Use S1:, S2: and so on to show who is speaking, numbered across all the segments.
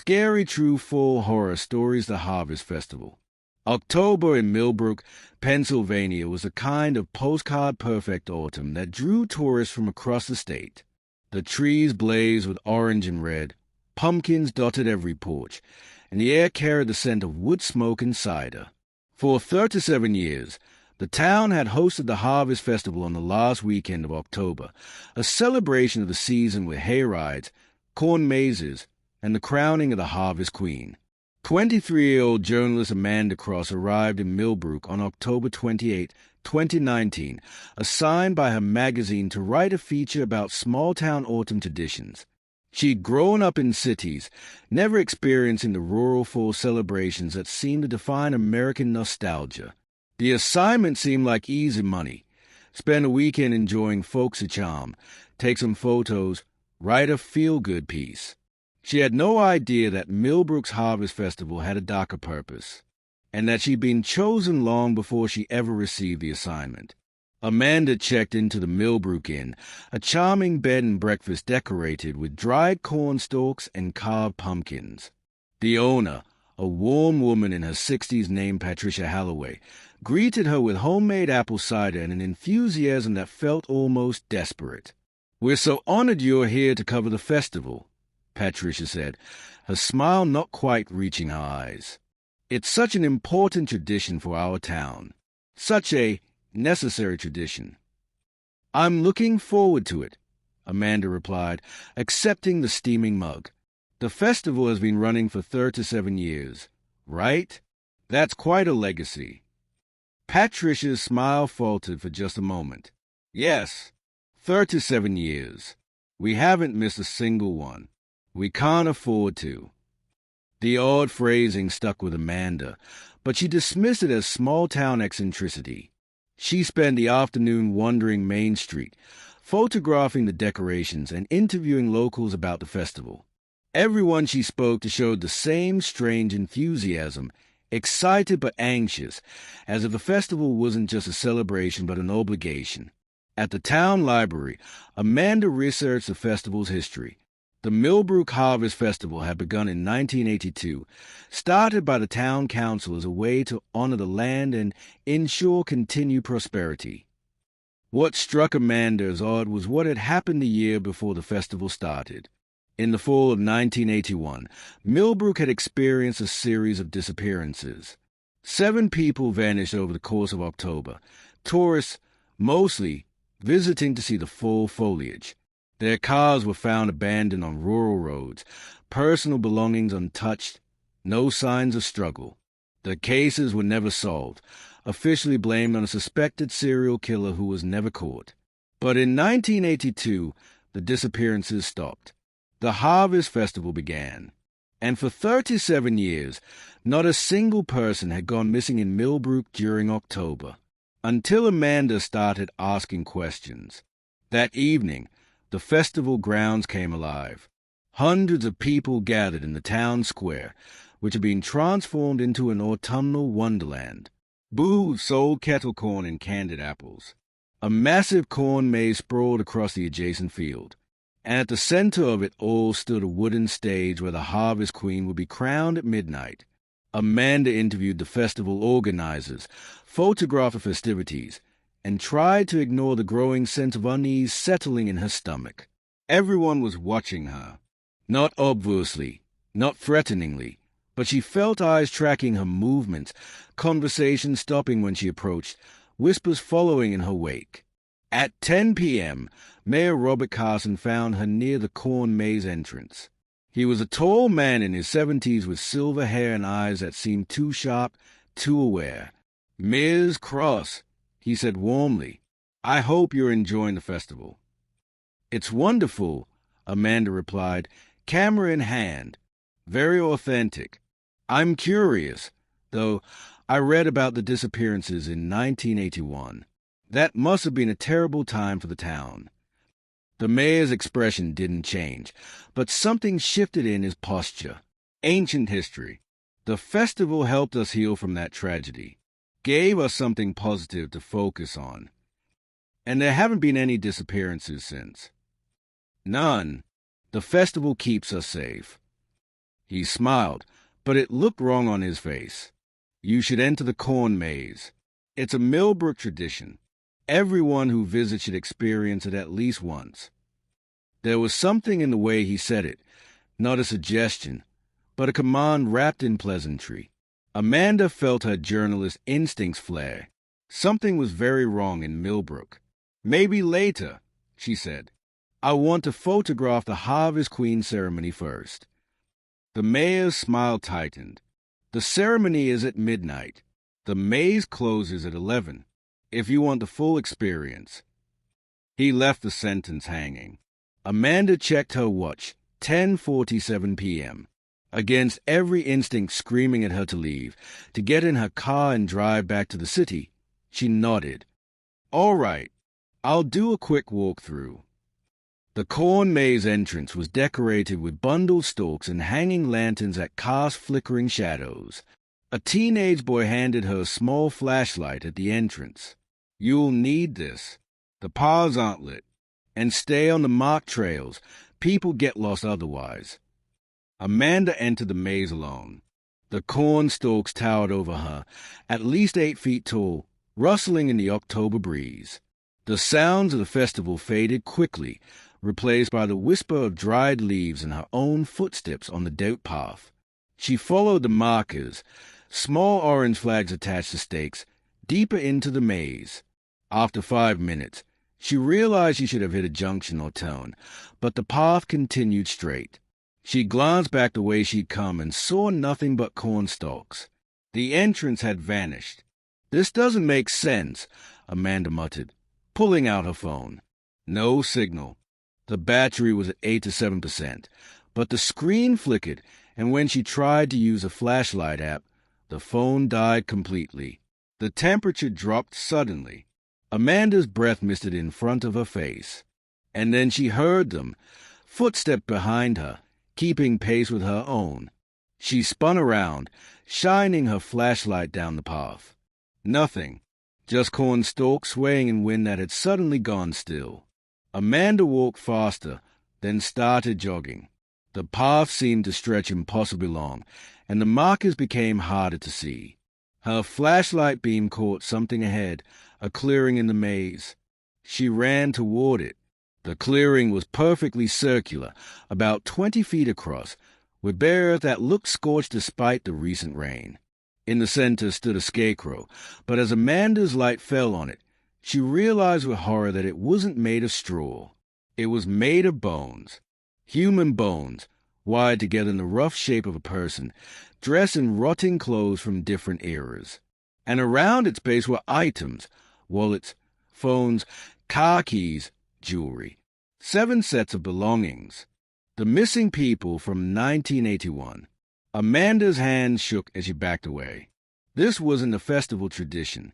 S1: Scary True Full Horror Stories The Harvest Festival. October in Millbrook, Pennsylvania was a kind of postcard-perfect autumn that drew tourists from across the state. The trees blazed with orange and red, pumpkins dotted every porch, and the air carried the scent of wood smoke and cider. For 37 years, the town had hosted the Harvest Festival on the last weekend of October, a celebration of the season with hayrides, corn mazes, and the crowning of the Harvest Queen. 23-year-old journalist Amanda Cross arrived in Millbrook on October 28, 2019, assigned by her magazine to write a feature about small-town autumn traditions. She'd grown up in cities, never experiencing the rural fall celebrations that seemed to define American nostalgia. The assignment seemed like easy money. Spend a weekend enjoying folksy charm, take some photos, write a feel-good piece. She had no idea that Millbrook's Harvest Festival had a darker purpose, and that she'd been chosen long before she ever received the assignment. Amanda checked into the Millbrook Inn, a charming bed and breakfast decorated with dried corn stalks and carved pumpkins. The owner, a warm woman in her 60s named Patricia Halloway, greeted her with homemade apple cider and an enthusiasm that felt almost desperate. "We're so honored you're here to cover the festival," Patricia said, her smile not quite reaching her eyes. "It's such an important tradition for our town. Such a necessary tradition." "I'm looking forward to it," Amanda replied, accepting the steaming mug. "The festival has been running for 37 years, right? That's quite a legacy." Patricia's smile faltered for just a moment. "Yes, 37 years. We haven't missed a single one. We can't afford to." The odd phrasing stuck with Amanda, but she dismissed it as small-town eccentricity. She spent the afternoon wandering Main Street, photographing the decorations and interviewing locals about the festival. Everyone she spoke to showed the same strange enthusiasm, excited but anxious, as if the festival wasn't just a celebration but an obligation. At the town library, Amanda researched the festival's history. The Millbrook Harvest Festival had begun in 1982, started by the town council as a way to honor the land and ensure continued prosperity. What struck Amanda as odd was what had happened the year before the festival started. In the fall of 1981, Millbrook had experienced a series of disappearances. 7 people vanished over the course of October, tourists mostly visiting to see the full foliage. Their cars were found abandoned on rural roads, personal belongings untouched, no signs of struggle. The cases were never solved, officially blamed on a suspected serial killer who was never caught. But in 1982, the disappearances stopped. The Harvest Festival began. And for 37 years, not a single person had gone missing in Millbrook during October, until Amanda started asking questions. That evening, the festival grounds came alive. Hundreds of people gathered in the town square, which had been transformed into an autumnal wonderland. Booths sold kettle corn and candied apples. A massive corn maze sprawled across the adjacent field, and at the center of it all stood a wooden stage where the Harvest Queen would be crowned at midnight. Amanda interviewed the festival organizers, photographed the festivities, and tried to ignore the growing sense of unease settling in her stomach. Everyone was watching her. Not obviously, not threateningly, but she felt eyes tracking her movements, conversation stopping when she approached, whispers following in her wake. At 10 p.m., Mayor Robert Carson found her near the corn maze entrance. He was a tall man in his 70s with silver hair and eyes that seemed too sharp, too aware. "Ms. Cross," he said warmly, "I hope you're enjoying the festival." "It's wonderful," Amanda replied, camera in hand. "Very authentic. I'm curious, though. I read about the disappearances in 1981. That must have been a terrible time for the town." The mayor's expression didn't change, but something shifted in his posture. Ancient history. The festival helped us heal from that tragedy, gave us something positive to focus on. And there haven't been any disappearances since. None. The festival keeps us safe. He smiled, but it looked wrong on his face. You should enter the corn maze. It's a Millbrook tradition. Everyone who visits should experience it at least once. There was something in the way he said it, not a suggestion, but a command wrapped in pleasantry. Amanda felt her journalist instincts flare. Something was very wrong in Millbrook. Maybe later, she said. I want to photograph the Harvest Queen ceremony first. The mayor's smile tightened. The ceremony is at midnight. The maze closes at 11, if you want the full experience. He left the sentence hanging. Amanda checked her watch, 10:47 p.m. Against every instinct screaming at her to leave, to get in her car and drive back to the city, she nodded. All right, I'll do a quick walkthrough. The corn maze entrance was decorated with bundled stalks and hanging lanterns that cast flickering shadows. A teenage boy handed her a small flashlight at the entrance. You'll need this. The paths aren't lit. And stay on the marked trails. People get lost otherwise. Amanda entered the maze alone. The corn stalks towered over her, at least 8 feet tall, rustling in the October breeze. The sounds of the festival faded quickly, replaced by the whisper of dried leaves and her own footsteps on the dirt path. She followed the markers, small orange flags attached to stakes, deeper into the maze. After 5 minutes, she realized she should have hit a junction or turn, but the path continued straight. She glanced back the way she'd come and saw nothing but corn stalks. The entrance had vanished. This doesn't make sense, Amanda muttered, pulling out her phone. No signal. The battery was at 8 to 7%, but the screen flickered, and when she tried to use a flashlight app, the phone died completely. The temperature dropped suddenly. Amanda's breath misted in front of her face. And then she heard them, footsteps behind her, keeping pace with her own. She spun around, shining her flashlight down the path. Nothing, just corn stalks swaying in wind that had suddenly gone still. Amanda walked faster, then started jogging. The path seemed to stretch impossibly long, and the markers became harder to see. Her flashlight beam caught something ahead, a clearing in the maze. She ran toward it. The clearing was perfectly circular, about 20 feet across, with bare earth that looked scorched despite the recent rain. In the center stood a scarecrow, but as Amanda's light fell on it, she realized with horror that it wasn't made of straw. It was made of bones. Human bones, wired together in the rough shape of a person, dressed in rotting clothes from different eras. And around its base were items, wallets, phones, car keys, jewelry. 7 sets of belongings. The missing people from 1981. Amanda's hand shook as she backed away. This wasn't a festival tradition.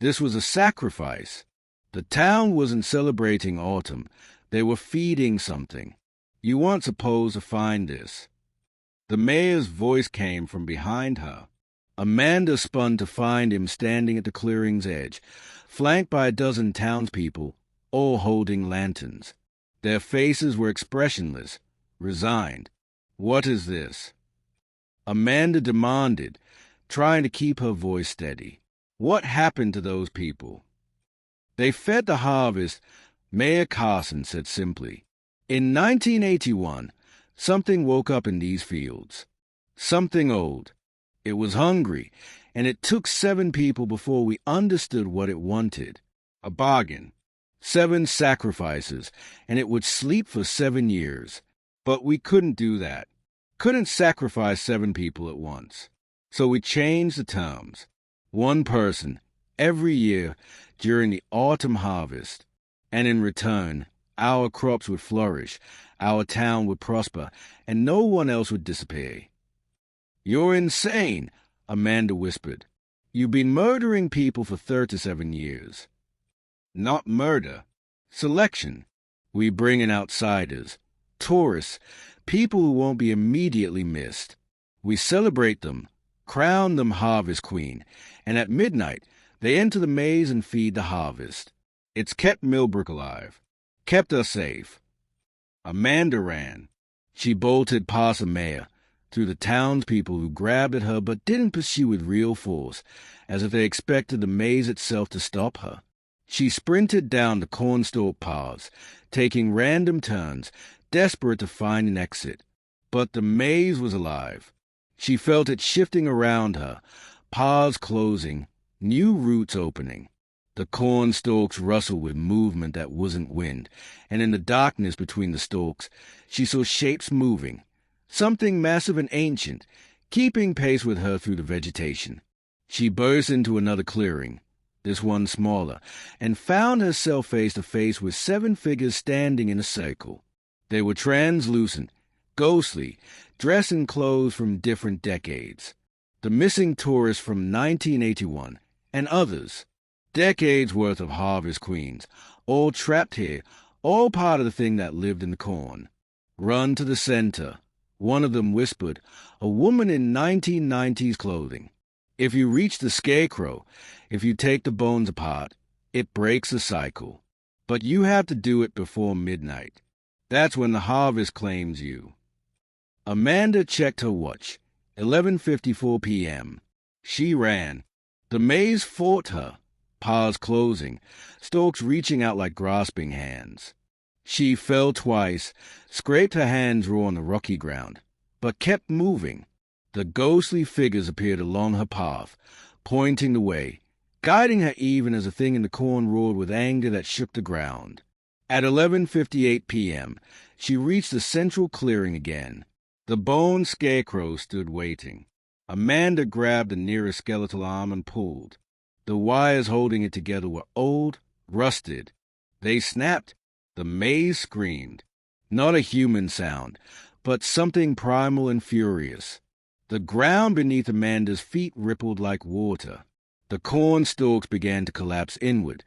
S1: This was a sacrifice. The town wasn't celebrating autumn. They were feeding something. You weren't supposed to find this. The mayor's voice came from behind her. Amanda spun to find him standing at the clearing's edge, flanked by a dozen townspeople, all holding lanterns. Their faces were expressionless, resigned. What is this? Amanda demanded, trying to keep her voice steady. What happened to those people? They fed the harvest, Mayor Carson said simply. In 1981, something woke up in these fields. Something old. It was hungry, and it took 7 people before we understood what it wanted. A bargain. 7 sacrifices, and it would sleep for 7 years. But we couldn't do that. Couldn't sacrifice 7 people at once. So we changed the terms. 1 person, every year, during the autumn harvest. And in return, our crops would flourish, our town would prosper, and no one else would disappear. You're insane, Amanda whispered. You've been murdering people for 37 years. Not murder. Selection. We bring in outsiders, tourists, people who won't be immediately missed. We celebrate them, crown them Harvest Queen, and at midnight they enter the maze and feed the harvest. It's kept Millbrook alive, kept us safe. Amanda ran. She bolted past the mayor, through the townspeople who grabbed at her but didn't pursue with real force, as if they expected the maze itself to stop her. She sprinted down the cornstalk paths, taking random turns, desperate to find an exit. But the maze was alive. She felt it shifting around her, paths closing, new routes opening. The cornstalks rustled with movement that wasn't wind, and in the darkness between the stalks, she saw shapes moving, something massive and ancient, keeping pace with her through the vegetation. She burst into another clearing, this one smaller, and found herself face to face with 7 figures standing in a circle. They were translucent, ghostly, dressed in clothes from different decades. The missing tourist from 1981, and others. Decades worth of harvest queens, all trapped here, all part of the thing that lived in the corn. Run to the center, one of them whispered, a woman in 1990s clothing. If you reach the scarecrow, if you take the bones apart, it breaks the cycle. But you have to do it before midnight. That's when the harvest claims you. Amanda checked her watch. 11:54 p.m. She ran. The maze fought her, paths closing, stalks reaching out like grasping hands. She fell twice, scraped her hands raw on the rocky ground, but kept moving. The ghostly figures appeared along her path, pointing the way, guiding her even as the thing in the corn roared with anger that shook the ground. At 11:58 p.m., she reached the central clearing again. The bone scarecrow stood waiting. Amanda grabbed the nearest skeletal arm and pulled. The wires holding it together were old, rusted. They snapped. The maze screamed. Not a human sound, but something primal and furious. The ground beneath Amanda's feet rippled like water. The corn stalks began to collapse inward,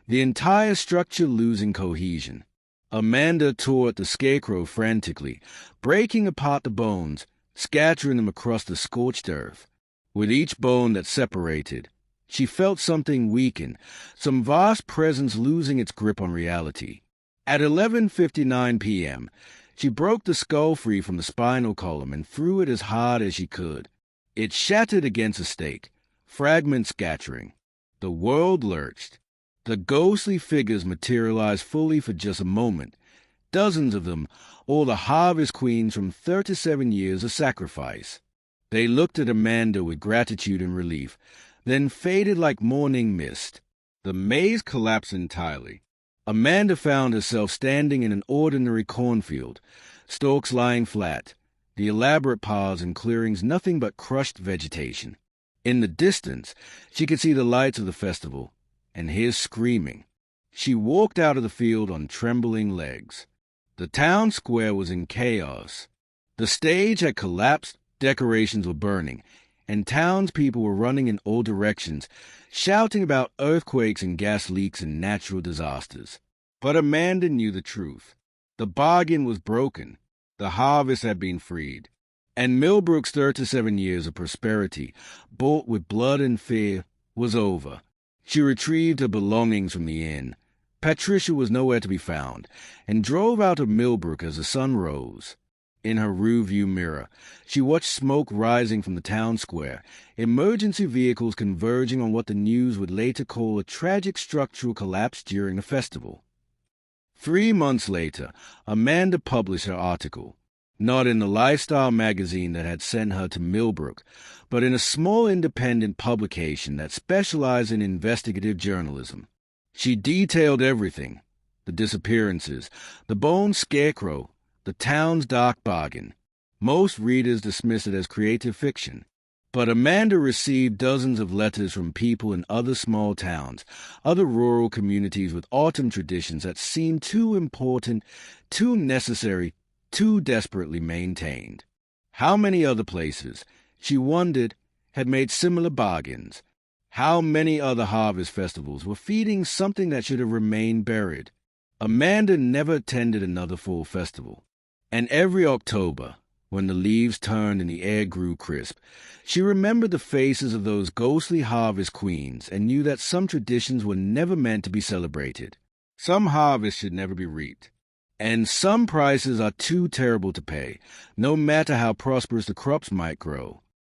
S1: the entire structure losing cohesion. Amanda tore at the scarecrow frantically, breaking apart the bones, scattering them across the scorched earth. With each bone that separated, she felt something weaken, some vast presence losing its grip on reality. At 11:59 p.m., she broke the skull free from the spinal column and threw it as hard as she could. It shattered against a stake, fragments scattering. The world lurched. The ghostly figures materialized fully for just a moment, dozens of them, all the harvest queens from 37 years of sacrifice. They looked at Amanda with gratitude and relief, then faded like morning mist. The maze collapsed entirely. Amanda found herself standing in an ordinary cornfield, stalks lying flat, the elaborate paths and clearings nothing but crushed vegetation. In the distance, she could see the lights of the festival, and hear screaming. She walked out of the field on trembling legs. The town square was in chaos. The stage had collapsed, decorations were burning, and townspeople were running in all directions, shouting about earthquakes and gas leaks and natural disasters. But Amanda knew the truth. The bargain was broken. The harvest had been freed. And Millbrook's 37 years of prosperity, bought with blood and fear, was over. She retrieved her belongings from the inn. Patricia was nowhere to be found, and drove out of Millbrook as the sun rose. In her rearview mirror, she watched smoke rising from the town square, emergency vehicles converging on what the news would later call a tragic structural collapse during the festival. 3 months later, Amanda published her article, not in the lifestyle magazine that had sent her to Millbrook, but in a small independent publication that specialized in investigative journalism. She detailed everything: the disappearances, the bone scarecrow, the town's dark bargain. Most readers dismiss it as creative fiction, but Amanda received dozens of letters from people in other small towns, other rural communities with autumn traditions that seemed too important, too necessary, too desperately maintained. How many other places, she wondered, had made similar bargains? How many other harvest festivals were feeding something that should have remained buried? Amanda never attended another full festival. And every October, when the leaves turned and the air grew crisp, she remembered the faces of those ghostly harvest queens and knew that some traditions were never meant to be celebrated. Some harvests should never be reaped. And some prices are too terrible to pay, no matter how prosperous the crops might grow.